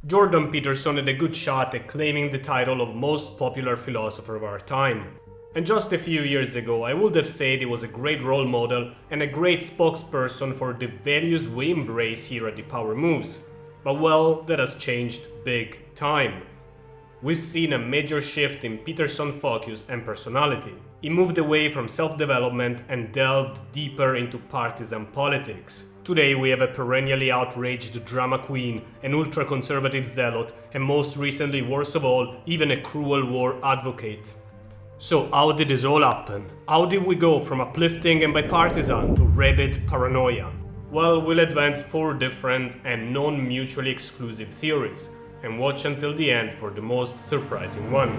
Jordan Peterson had a good shot at claiming the title of most popular philosopher of our time. And just a few years ago, I would have said he was a great role model and a great spokesperson for the values we embrace here at The Power Moves. But well, that has changed big time. We've seen a major shift in Peterson's focus and personality. He moved away from self-development and delved deeper into partisan politics. Today we have a perennially outraged drama queen, an ultra-conservative zealot, and most recently, worst of all, even a cruel war advocate. So how did this all happen? How did we go from uplifting and bipartisan to rabid paranoia? Well, we'll advance 4 different and non-mutually exclusive theories, and watch until the end for the most surprising one.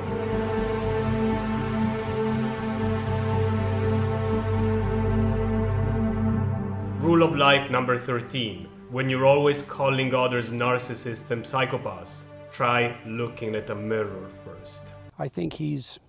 Rule of life number 13. When you're always calling others narcissists and psychopaths, try looking at a mirror first. I think he's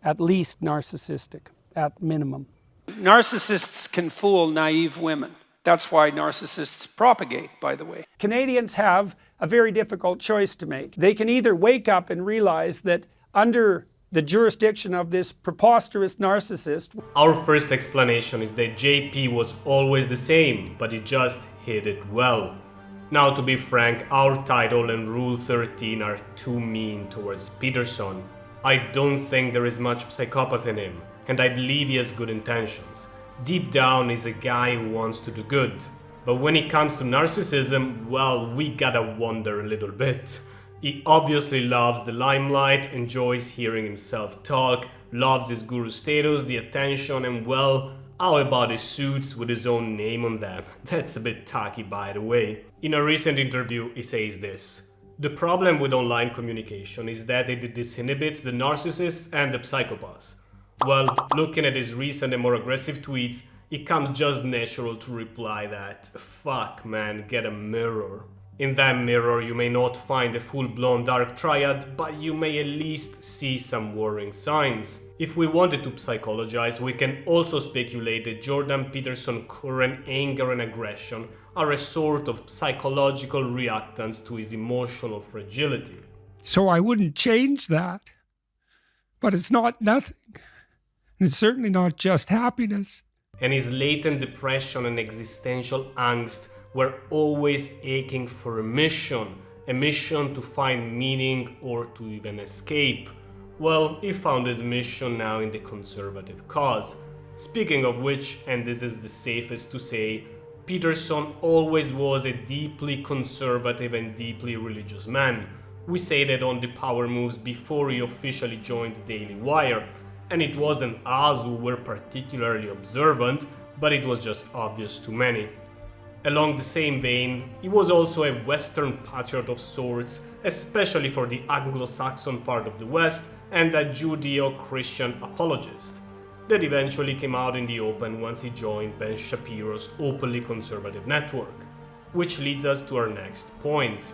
at least narcissistic, at minimum. Narcissists can fool naive women. That's why narcissists propagate, by the way. Canadians have a very difficult choice to make. They can either wake up and realize that under the jurisdiction of this preposterous narcissist. Our first explanation is that JP was always the same, but he just hid it well. Now, to be frank, our title and Rule 13 are too mean towards Peterson. I don't think there is much psychopath in him, and I believe he has good intentions. Deep down, he's a guy who wants to do good. But when it comes to narcissism, well, we gotta wonder a little bit. He obviously loves the limelight, enjoys hearing himself talk, loves his guru status, the attention, and well, how about his suits with his own name on them? That's a bit tacky, by the way. In a recent interview, he says this: "The problem with online communication is that it disinhibits the narcissists and the psychopaths." Well, looking at his recent and more aggressive tweets, it comes just natural to reply that, fuck man, get a mirror. In that mirror you may not find a full-blown dark triad, but you may at least see some worrying signs. If we wanted to psychologize, we can also speculate that Jordan Peterson's current anger and aggression are a sort of psychological reactance to his emotional fragility. So I wouldn't change that. But it's not nothing. And it's certainly not just happiness. And his latent depression and existential angst were always aching for a mission to find meaning or to even escape. Well, he found his mission now in the conservative cause. Speaking of which, and this is the safest to say, Peterson always was a deeply conservative and deeply religious man. We say that on The Power Moves before he officially joined the Daily Wire, and it wasn't us who were particularly observant, but it was just obvious to many. Along the same vein, he was also a Western patriot of sorts, especially for the Anglo-Saxon part of the West, and a Judeo-Christian apologist. That eventually came out in the open once he joined Ben Shapiro's openly conservative network. Which leads us to our next point.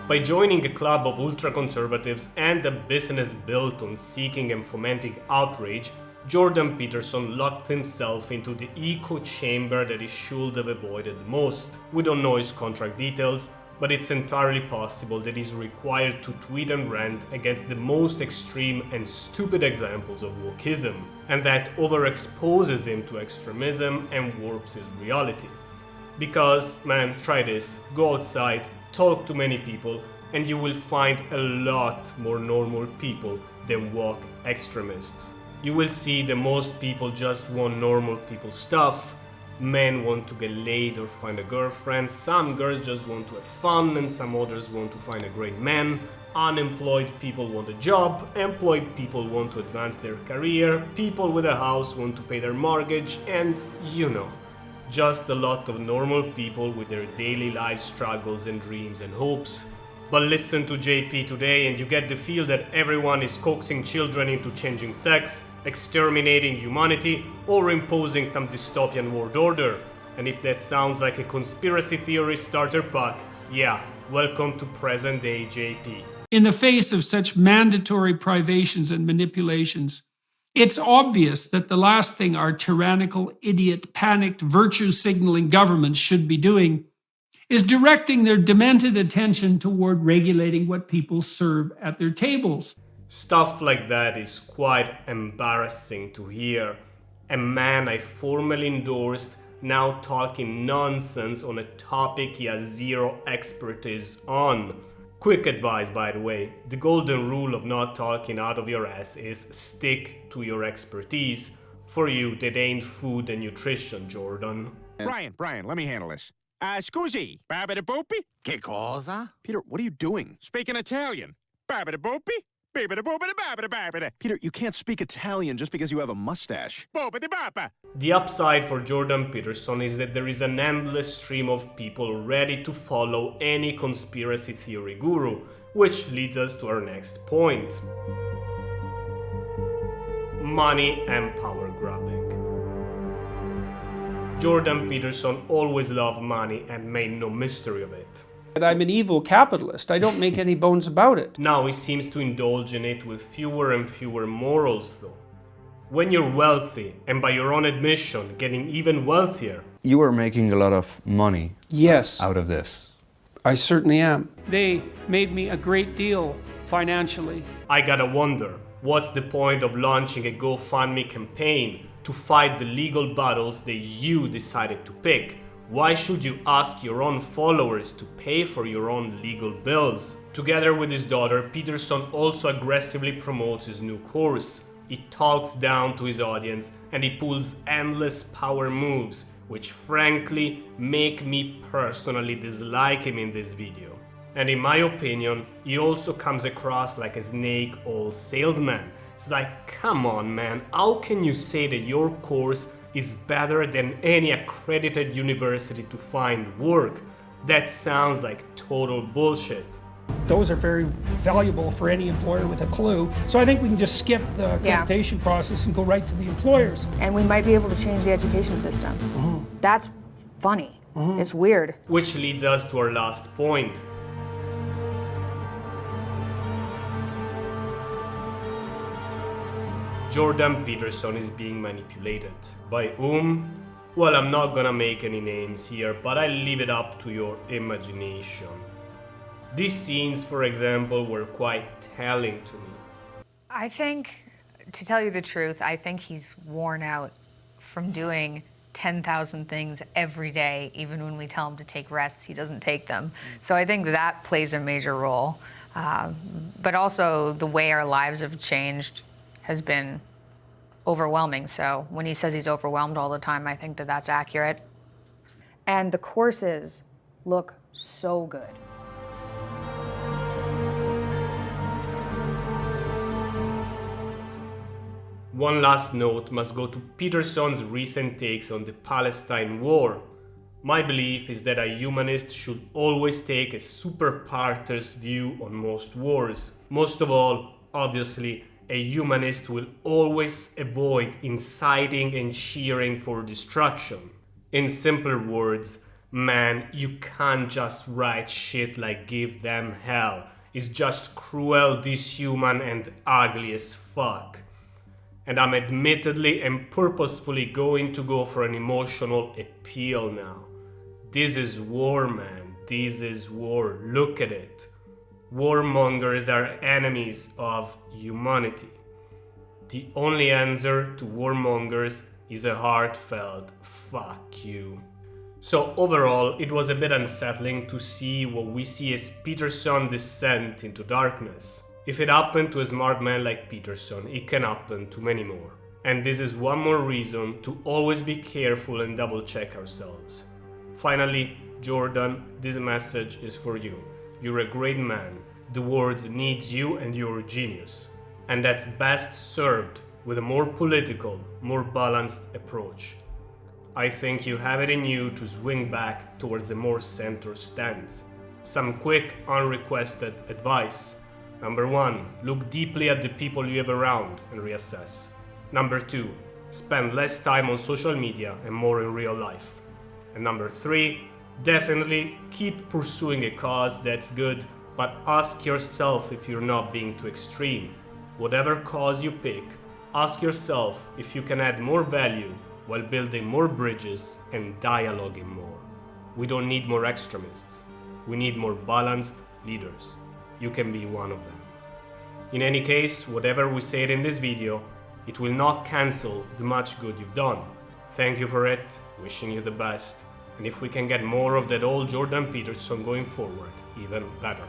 By joining a club of ultra-conservatives and a business built on seeking and fomenting outrage, Jordan Peterson locked himself into the echo chamber that he should have avoided the most. We don't know his contract details, but it's entirely possible that he's required to tweet and rant against the most extreme and stupid examples of wokeism, and that overexposes him to extremism and warps his reality. Because, man, try this, go outside, talk to many people, and you will find a lot more normal people than woke extremists. You will see that most people just want normal people stuff. Men want to get laid or find a girlfriend, some girls just want to have fun, and some others want to find a great man. Unemployed people want a job, employed people want to advance their career, people with a house want to pay their mortgage, and you know, just a lot of normal people with their daily life struggles and dreams and hopes. But listen to JP today and you get the feel that everyone is coaxing children into changing sex, exterminating humanity, or imposing some dystopian world order. And if that sounds like a conspiracy theory starter pack, yeah, welcome to present day JP. In the face of such mandatory privations and manipulations, It's obvious that the last thing our tyrannical, idiot, panicked, virtue-signaling governments should be doing is directing their demented attention toward regulating what people serve at their tables. Stuff like that is quite embarrassing to hear. A man I formally endorsed now talking nonsense on a topic he has zero expertise on. Quick advice, by the way, the golden rule of not talking out of your ass is stick to your expertise. For you, that ain't food and nutrition, Jordan. Brian, let me handle this. Scusi, babidi-boopy? Che cosa? Peter, what are you doing? Speaking Italian. Babidi-boopy? Babidi-boopity-babidi-babidi. Peter, you can't speak Italian just because you have a mustache. Boopity-bapa. The upside for Jordan Peterson is that there is an endless stream of people ready to follow any conspiracy theory guru, which leads us to our next point. Money and power grabbing. Jordan Peterson always loved money and made no mystery of it. I'm an evil capitalist. I don't make any bones about it. Now he seems to indulge in it with fewer and fewer morals, though. When you're wealthy, and by your own admission, getting even wealthier, you are making a lot of money Yes, out of this. I certainly am. They made me a great deal financially. I gotta wonder, what's the point of launching a GoFundMe campaign to fight the legal battles that you decided to pick? Why should you ask your own followers to pay for your own legal bills? Together with his daughter, Peterson also aggressively promotes his new course. He talks down to his audience and he pulls endless power moves, which frankly make me personally dislike him in this video. And in my opinion, he also comes across like a snake oil salesman. It's like, come on man, how can you say that your course is better than any accredited university to find work? That sounds like total bullshit. Those are very valuable for any employer with a clue. So I think we can just skip the accreditation process and go right to the employers. And we might be able to change the education system. That's funny. It's weird. Which leads us to our last point. Jordan Peterson is being manipulated. By whom? Well, I'm not gonna make any names here, but I leave it up to your imagination. These scenes, for example, were quite telling to me. I think, to tell you the truth, I think he's worn out from doing 10,000 things every day. Even when we tell him to take rests, he doesn't take them. So I think that plays a major role. But also the way our lives have changed has been overwhelming. So when he says he's overwhelmed all the time, I think that that's accurate. And the courses look so good. One last note must go to Peterson's recent takes on the Palestine war. My belief is that a humanist should always take a super-partist view on most wars. Most of all, obviously, a humanist will always avoid inciting and cheering for destruction. In simpler words, man, you can't just write shit like give them hell. It's just cruel, dishuman, and ugly as fuck. And I'm admittedly and purposefully going to go for an emotional appeal now. This is war, man. This is war. Look at it. Warmongers are enemies of humanity. The only answer to warmongers is a heartfelt fuck you. So overall, it was a bit unsettling to see what we see as Peterson's descent into darkness. If it happened to a smart man like Peterson, it can happen to many more. And this is one more reason to always be careful and double check ourselves. Finally, Jordan, this message is for you. You're a great man. The world needs you and you're a genius. And that's best served with a more political, more balanced approach. I think you have it in you to swing back towards a more center stance. Some quick, unrequested advice. Number 1, look deeply at the people you have around and reassess. Number 2, spend less time on social media and more in real life. And number 3, definitely keep pursuing a cause that's good, but ask yourself if you're not being too extreme. Whatever cause you pick, Ask yourself if you can add more value while building more bridges and dialoguing more. We don't need more extremists. We need more balanced leaders. You can be one of them. In any case, whatever we said in this video, it will not cancel the much good you've done. Thank you for it, wishing you the best, and if we can get more of that old Jordan Peterson going forward, even better.